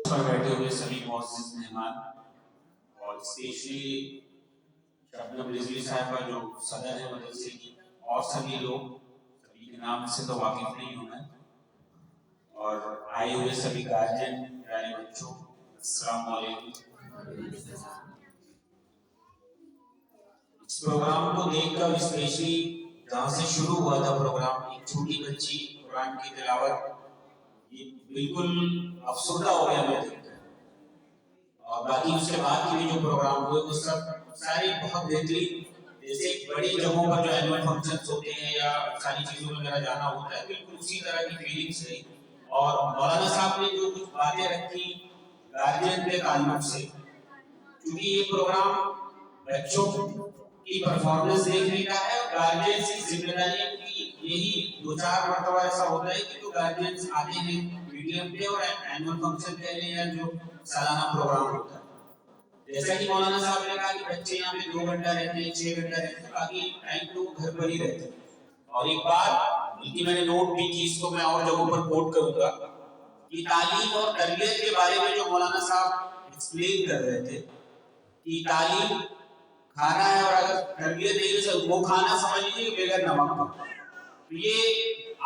पर बैठे हुए सभी मुअज़्ज़िज़ मेहमान और स्पेशली शबनम रिजवी साहिबा जो सदर है मदरसे की, और सभी लोग, सभी के नाम से तो वाकिफ नहीं हूं मैं, और आए हुए सभी गार्जियन, प्यारे बच्चों, अस्सलाम वालेकुम। इस प्रोग्राम को देखकर, स्पेशली जहाँ से शुरू हुआ था प्रोग्राम, एक छोटी बच्ची कुरान की तिलावत, ये बिल्कुल अफसरदा हो गया मैं देखकर। और बाकी उसके बाद के भी जो प्रोग्राम हुए वो सब सारे बहुत बेहतरीन, जैसे बड़ी जगहों पर जो एनुअल फंक्शंस होते हैं या सारी चीजों में मेरा जाना होता है, बिल्कुल उसी तरह की फीलिंग्स रही। और मौलाना साहब ने जो कुछ बातें रखी गार्जियन के ताल्लुक से, क्योंकि ये प्रोग्राम बच्चों की परफॉर्मेंस देखने का है, और गार्जियन की जिम्मेदारी की यही 2-4 मरतबा ऐसा होता है कि जो गार्जियंस आते हैं मीडियम पे और एनुअल फंक्शन के लिए या जो सालाना प्रोग्राम होता है, जैसा कि मौलाना साहब ने कहा कि बच्चे यहाँ पे 2 घंटा रहते हैं, 6 घंटा रहते हैं, बाकी टाइम तो घर पर ही रहते हैं। और एक बात बल्कि मैंने नोट भी की, इसको मैं और जगहों पर कोट करूंगा कि तालीम और तरबियत के बारे में जो मौलाना साहब एक्सप्लेन कर रहे थे कि तालीम खाना है और अगर तरबियत नहीं है वो खाना समझ लीजिए बगैर नमक का। तो ये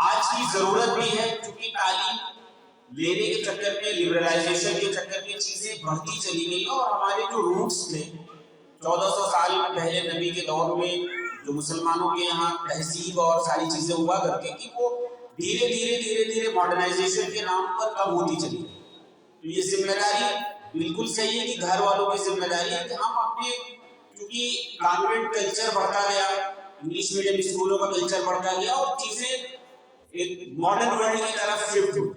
आज की जरूरत भी है, क्योंकि तालीम लेने के चक्कर में, लिबरलाइजेशन के चक्कर में चीजें बढ़ती चली गई, और हमारे जो रूट्स थे 1400 साल पहले नबी के दौर में जो मुसलमानों के यहाँ तहजीब और सारी चीजें हुआ करती थी, वो धीरे धीरे मॉडर्नाइजेशन के नाम पर कम होती चली गई। तो ये जिम्मेदारी बिल्कुल सही है कि घर वालों की जिम्मेदारी है कि हम अपने, क्योंकि कॉन्वेंट कल्चर बढ़ता गया, इंग्लिश मीडियम स्कूलों का कल्चर बढ़ता गया और चीजें एक मॉडर्न वर्ल्ड की तरफ शिफ्ट हुई।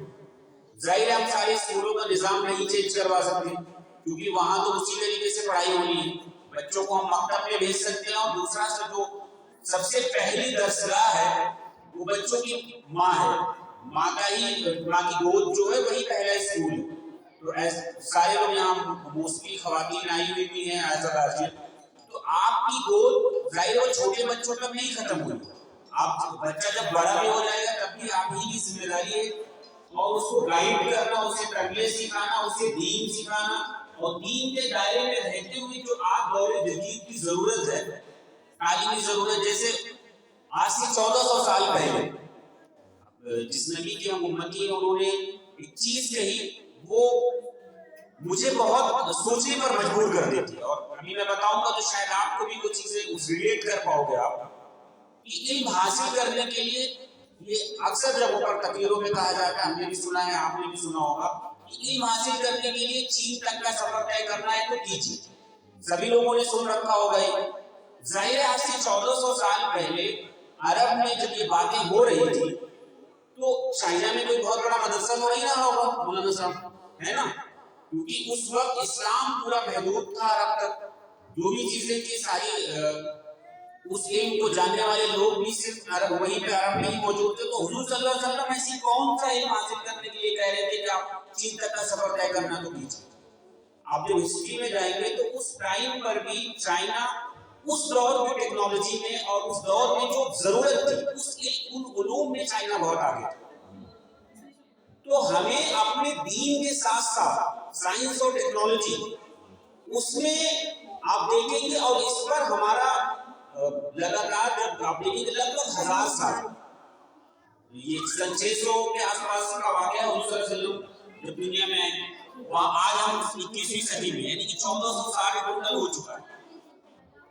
जाहिर है हम सारे स्कूलों का निजाम नहीं चेंज करवा सकते, क्योंकि वहां तो उसी तरीके से पढ़ाई होनी है। बच्चों को हम मकतब में भेज सकते हैं, और दूसरा जो सबसे पहली दरसगाह है वो बच्चों की माँ है, माँ की गोद जो है वही पहला स्कूल है। तो सारे लोग यहाँ मोस्टली खवातीन आई हुई भी हैं एज अ गार्जियन, तो आपकी गोद जाहिर है छोटे बच्चों तक नहीं खत्म हुई, आप बच्चा जब बड़ा भी हो जाएगा तब भी आप ही की जिम्मेदारी है, और उसको गाइड करना, उसे तरबियत सिखाना, उसे दीन सिखाना, और दीन के दायरे में रहते हुए जो आज दौरे जदीद की जरूरत है, तालीमी जरूरत, जैसे आज से 1400 साल पहले जिस नबी के हम उम्मती हैं, उन्होंने एक चीज कही वो मुझे बहुत सोचने पर मजबूर कर देती है, और अभी मैं बताऊंगा तो शायद आपको भी कुछ चीजें रिलेट कर पाओगे आप, कि इल्म हासिल करने के लिए ये अक्सर जगहों पर तकरीरों में कहा जाता है, हमने भी सुना है, आपने भी सुना होगा कि इल्म हासिल करने के लिए चीन तक का सफर तय करना है तो कीजिए, सभी लोगों ने सुन रखा होगा। जाहिर है आज से 1400 साल पहले अरब में जब ये बातें हो रही थी तो चाइना में कोई बहुत बड़ा मदरसा तो नहीं रहा होगा मौलाना साहब, है ना, क्योंकि उस वक्त इस्लाम पूरा महदूद था अरब तक, जो भी चीजें थी सारी उस इल्म को जानने वाले लोग भी सिर्फ अरब वहीं पे अरब में ही मौजूद थे। तो हुजूर सल्लल्लाहु अलैहि वसल्लम ऐसी कौन सा इल्म हासिल करने के लिए कह रहे थे कि आप चीन तक का सफर तय करना तो कीजिए। आप जब हिस्ट्री में जाएंगे तो उस टाइम पर भी चाइना उस दौर की टेक्नोलॉजी में और उस दौर में जो जरूरत थी उन उलूम में चाइना बहुत आगे था। तो हमें अपने दीन के साथ साथ साइंस और टेक्नोलॉजी उसमें आप देखेंगे, और इस पर हमारा लगातार जब आप देखेंगे लगभग 1000 साल, ये 600 के आसपास का वाकया है जब दुनिया में आए, वहां आज हम 21वीं सदी में, यानी कि 1460 टोटल हो चुका है।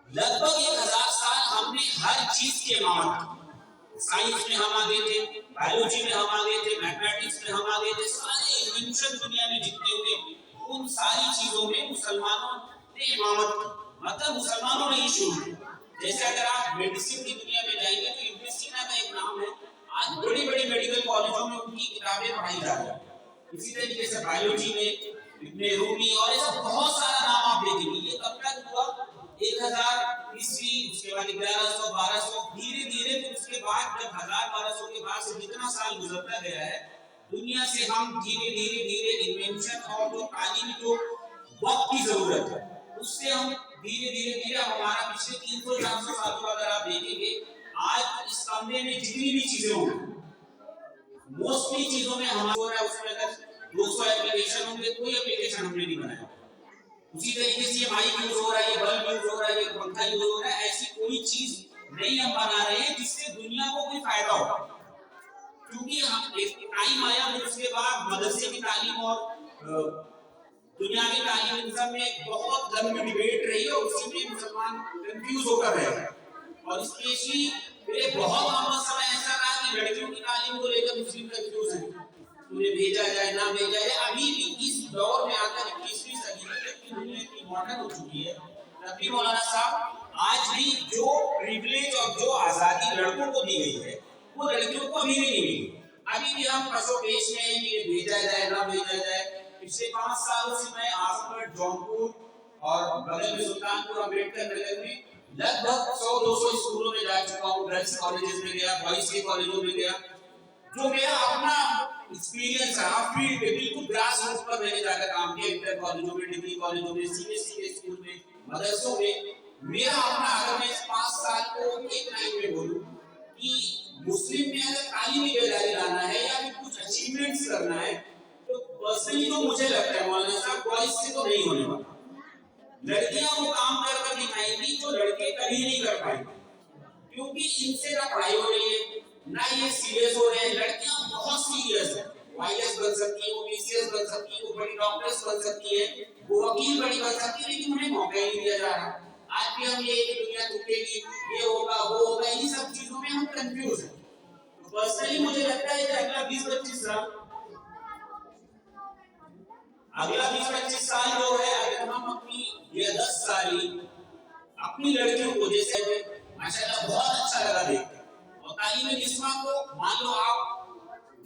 लगभग 1000 साल हमने हर चीज की इमामत की, साइंस में हम आगे थे, बायोलॉजी में हम आगे थे, मैथमेटिक्स में हम आगे थे, सारे इन्वेंशन दुनिया में जितने हुए उन सारी चीजों में मुसलमानों ने इमामत की, मतलब मुसलमानों ने ही शुरू किया। जैसे अगर आप मेडिसिन की दुनिया में जाएंगे तो इब्न सीना का एक नाम है, आज बड़ी बड़ी मेडिकल कॉलेजों में उनकी किताबें पढ़ाई जा रही है। इसी तरीके से बायोलॉजी में इब्न रूमी और ऐसा बहुत सारा नाम आप देखेंगे। ये कब तक हुआ? 1000 ईस्वी, उसके बाद 1100, 1200, धीरे धीरे फिर उसके बाद जब 1000-1200 के बाद से जितना साल गुजरता गया है दुनिया से हम धीरे धीरे इन्वेंशन और जो तालीम जो वक्त की जरूरत है उससे हम धीरे धीरे हमारा पिछले 300-400 सालों का अगर आप देखेंगे आज इस कमरे में जितनी भी चीजें होंगी, मोस्टली चीजों में हमारा हो रहा है, उसमें अगर 200 एप्लीकेशन होंगे, कोई एप्लीकेशन हमने नहीं बनाया। उसी तरीके से ये माइक यूज हो रहा है, ये बल्ब यूज हो रहा है, ये पंखा यूज हो रहा है, ऐसी कोई चीज नहीं हम बना रहे हैं जिससे दुनिया को कोई फायदा हो। क्योंकि हम एक टाइम आया फिर उसके बाद मदरसे की तालीम और दुनिया की तालीम सब में बहुत लंबी डिबेट रही और उसी में मुसलमान कंफ्यूज होकर रहे। और स्पेशली फिर बहुत लंबा समय ऐसा रहा कि लड़कियों की तालीम को लेकर मुस्लिम कंफ्यूज है, उन्हें भेजा जाए ना भेजा जाए। अभी भी इस दौर में आकर 21वीं सदी में जबकि दुनिया इतनी मॉडर्न हो चुकी है, तब भी मौलाना साहब आज भी जो प्रिविलेज और जो आजादी लड़कों को दी गई है वो लड़कियों को अभी भी नहीं मिली। अभी भी हम पशोपेश में हैं कि भेजा जाए ना भेजा जाए। पिछले 5 सालों से मैं आजमगढ़, जौनपुर और बगल में सुल्तानपुर अम्बेडकर नगर में लगभग 100-200 स्कूलों में जा चुका हूँ। गर्ल्स कॉलेजेस में गया, बॉयज के कॉलेजों में गया। जो मेरा अपना एक्सपीरियंस है फील्ड पे बिल्कुल ग्रास रूट पर मैंने जाकर काम किया, इंटर कॉलेजों में, डिग्री कॉलेजों में, सीबीएसई के स्कूल में, मदरसों में। मेरा अपना, अगर मैं इस 5 साल को एक लाइन में बोलूं कि मुस्लिम में अगर तालीमी बेदारी लाना है या फिर कुछ अचीवमेंट्स करना है तो पर्सनली तो मुझे लगता है मौलाना साहब बॉयज से तो नहीं होने वाला। लड़कियां वो काम कर दिखाएंगी जो लड़के कभी नहीं कर पाएंगे, क्योंकि इनसे ना पढ़ाई हो रही है ना ये सीरियस हो रहे हैं। लड़कियां बहुत सीरियस है, आईएएस बन सकती है, वो बीसीएस बन सकती है, वो बड़ी डॉक्टर्स बन सकती है, वो वकील बड़ी बन सकती है, लेकिन उन्हें मौका ही नहीं दिया जा रहा। आज भी हम ये दुनिया टूटेगी, ये होगा वो होगा, इन सब चीजों में हम कंफ्यूज हैं। तो पर्सनली मुझे लगता है कि अगला 20-25 साल जो है, अगर हम अपनी ये 10 साल अपनी लड़कियों को, जैसे माशाल्लाह बहुत अच्छा लगा देखकर, और तालीम निस्वा को मान लो आप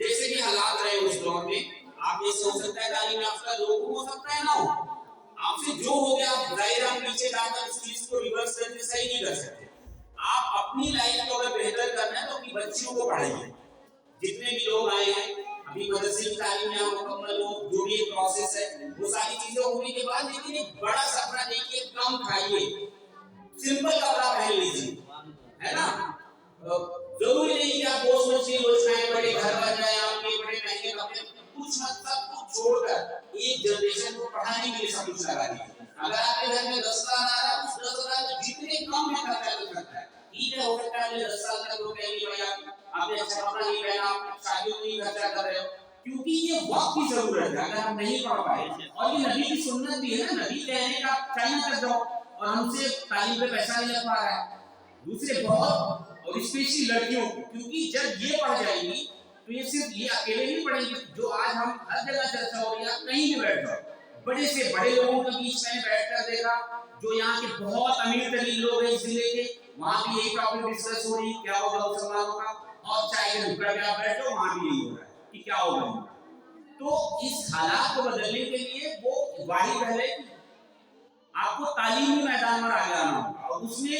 जैसे भी हालात रहे उस दौर में, आप जैसे हो सकता है तालीम याफ्ता लोग हो सकता है ना हो, आपसे जो हो गया आप जाहिर हम पीछे जाकर इस चीज को रिवर्स करके सही नहीं कर सकते। आप अपनी लाइफ को अगर बेहतर करना है तो अपनी बच्चियों को पढ़ाइए। जितने भी लोग आए हैं अभी मदरसे की तालीम यहाँ मुकम्मल हो, जो भी एक प्रोसेस है वो सारी चीजें होने के बाद, लेकिन एक बड़ा सपना देखिए, कम खाइए, सिंपल कपड़ा पहन लीजिए, है ना। जरूरी नहीं कि आप बहुत मछली रोज खाएं, बड़े घर बन जाए आपके, बड़े महंगे कपड़े, कुछ मत सब कुछ छोड़कर एक जनरेशन को पढ़ाने के लिए सब कुछ लगा दीजिए। अगर आपके घर में 10,000 आ रहा है, उस 10,000 में जितने कम में खर्चा कर सकता है, ठीक है, हो सकता है 10 साल तक लोग कहेंगे भाई आपने अच्छा कपड़ा नहीं पहना, आप शादियों में नहीं खर्चा कर रहे हो, क्योंकि ये वक्त की जरूरत है। अगर हम नहीं पढ़ पाए, और ये नबी की सुन्नत भी है ना, नबी कहने का चाइना तक जाओ और हमसे तालीम पे पैसा नहीं लग पा रहा है। दूसरे बहुत, और स्पेशली लड़कियों को, क्योंकि जब ये पढ़ जाएंगी तो ये सिर्फ ये अकेले नहीं पढ़ेंगे, जो आज हम हर जगह चर्चा हो रही है, कहीं भी बैठ जाओ, बड़े से बड़े लोगों के बीच में बैठकर देखा, जो यहाँ के बहुत अमीर तरीन लोग हैं इस जिले के, वहाँ भी यही टॉपिक डिस्कस हो रही क्या होगा मुसलमानों का, और चाहे ऊपर क्या बैठो वहाँ भी यही हो रहा है कि क्या होगा। तो इस हालात को बदलने के लिए वो वाही पहले आपको तालीमी मैदान में आगे आना होगा, और उसमें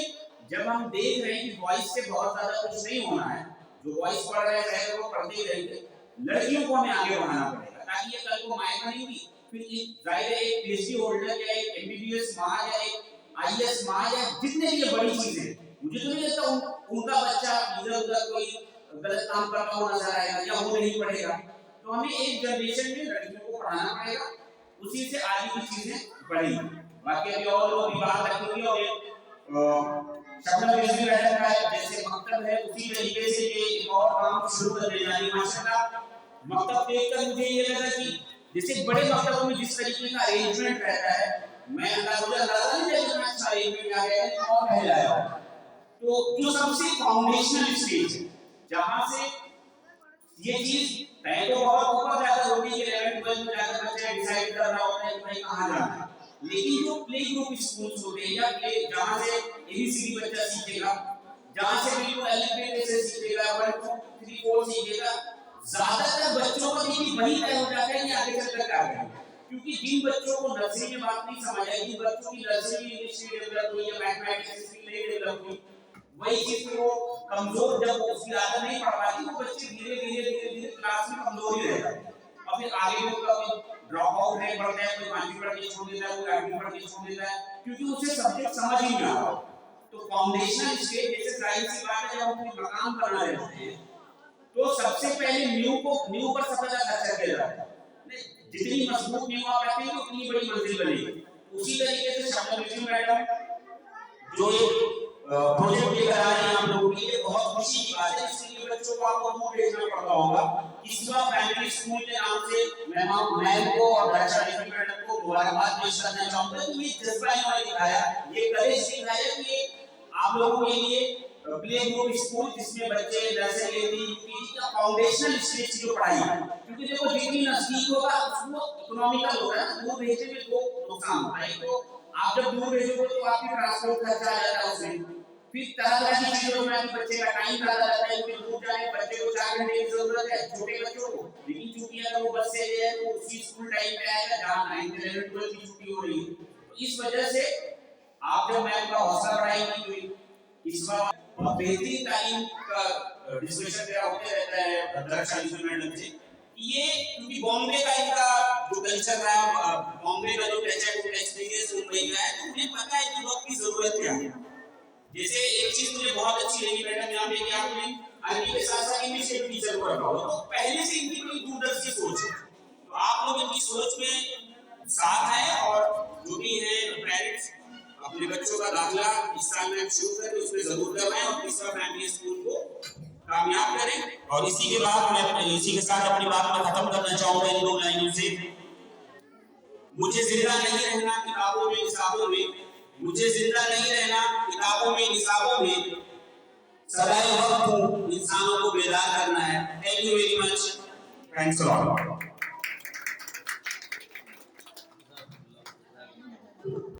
जब हम देख रहे हैं कि बॉयज से बहुत ज्यादा कुछ नहीं होना है, जो बॉयज पढ़ रहे हैं वो पढ़ते ही रहेंगे, लड़कियों को हमें आगे बढ़ाना पड़ेगा ताकि ये कल को मायका नहीं भी फिर जाहिर है एक पीएचडी होल्डर या एक एमबीबीएस मां या एक आईएएस मां या जितने भी बड़ी चीजें, मुझे तो नहीं लगता उनका बच्चा इधर उधर कोई गलत काम करता हुआ नजर आएगा या वो नहीं पढ़ेगा। तो हमें एक जनरेशन में लड़कियों को पढ़ाना पड़ेगा, उसी से आगे की चीजें बढ़ेंगी। बाकी अभी और लोग भी बात रखेंगे, और शब्द भी बैठा है जैसे मकतब है उसी तरीके से ये एक और काम शुरू कर देना है। माशाल्लाह मकतब देखकर मुझे ये लगा कि जैसे बड़े मकतबों में जिस तरीके का अरेंजमेंट रहता है, मैं अंदाजा नहीं है इतना अच्छा अरेंजमेंट आ गया है और पहले आया। तो जो सबसे फाउंडेशनल स्टेज है जहां से ये चीज तय तो बहुत ऊपर जाकर होगी कि 11 12 में जाकर बच्चे डिसाइड कर रहा होता है कि भाई कहां जाना है, लेकिन जो प्ले ग्रुप स्कूल्स होते हैं या प्ले जहां से एबीसीडी बच्चा सीखेगा, जहां से बिल्कुल अल्फाबेट से सीखेगा, 1 2 3 4 सीखेगा, ज्यादातर बच्चों को देखिए वही तय हो जाता है कि आगे चलकर क्या करेंगे। क्योंकि जिन बच्चों को नर्सरी में बात नहीं समझ आएगी, बच्चों की नर्सरी इंग्लिश में डेवलप हुई या मैथमेटिक्स में नहीं डेवलप हुई, वही चीज को कमजोर जब उसकी आदत नहीं पड़ पाती तो बच्चे धीरे धीरे क्लास में कमजोर ही रहता है, और फिर आगे वो ड्रॉप आउट नहीं पढ़ता है, कोई 5वीं पढ़ के छोड़ देता है, कोई 8वीं पढ़ के छोड़ देता है, क्योंकि उसे सब्जेक्ट समझ ही नहीं आ रहा। तो फाउंडेशनल स्टेज, जैसे जाहिर सी बात है जब हम कोई मकान बना रहे होते हैं तो सबसे पहले नींव पर सबसे ज्यादा खर्चा किया जाता है। जितनी मजबूत नींव आप रखेंगे उतनी बड़ी मंजिल बनेगी। उसी तरीके से शब्द मैडम जो एक प्रोजेक्ट लेकर आ रही है हम लोगों के लिए बहुत खुशी की बात है। इसलिए बच्चों को आपको दूर भेजना पड़ता होगा। किस्वा प्राइमरी स्कूल के नाम से मैम को और दर्शा मैडम को मुबारकबाद पेश करना चाहूंगा। ये जज्बा इन्होंने दिखाया, ये करेज दिखाया कि आप लोगों के लिए प्ले ग्रुप स्कूल जिसमें बच्चे नर्सरी यूकेजी का फाउंडेशनल स्टेज की जो पढ़ाई है, क्योंकि देखो जितनी नजदीक होगा उसको इकोनॉमिकल होगा ना, दूर भेजने में दो नुकसान होता है। तो आप जब दूर भेजोगे तो आपकी ट्रांसपोर्ट खर्चा आ जाता है उसमें, फिर तरह तरह की चीजों में बच्चे का टाइम ज्यादा लगता है, क्योंकि दूर जाने बच्चे को 4 घंटे की जरूरत है छोटे बच्चों को। लेकिन चूंकि अगर वो बस से है तो उसी स्कूल टाइम पे आएगा जहां 9th 11th 12th की छुट्टी हो रही है। तो इस वजह से आप जब मैम का हौसला बढ़ाएंगे इस बार बेहतरीन तालीम का डिस्कशन मेरा होते रहता है दर्शा मैडम से। ये क्योंकि बॉम्बे का इनका जो कल्चर रहा है, बॉम्बे का जो टच है, एक्सपीरियंस मुंबई का है, तो मुझे पता है कि वक्त की जरूरत क्या है। जैसे एक चीज मुझे बहुत अच्छी लगी मैडम यहाँ पे कि आपने अरबी के साथ साथ इंग्लिश के टीचर को रखा हो, तो पहले से इनकी कोई दूरदर्शी सोच है। तो आप लोग इनकी सोच में साथ हैं और जो भी है पेरेंट्स अपने बच्चों का दाखिला इस साल में शुरू करें, उसमें जरूर करवाएं और तीसरा प्राइमरी स्कूल को कामयाब करें। और इसी के बाद मैं इसी के साथ अपनी बात में खत्म करना चाहूंगा इन 2 लाइनों से। मुझे जिंदा नहीं रहना किताबों में निसाबों में, मुझे जिंदा नहीं रहना किताबों में निसाबों में, सदाए वक्त हूं इंसानों को बेदार करना है। Thank you very much, thanks a lot.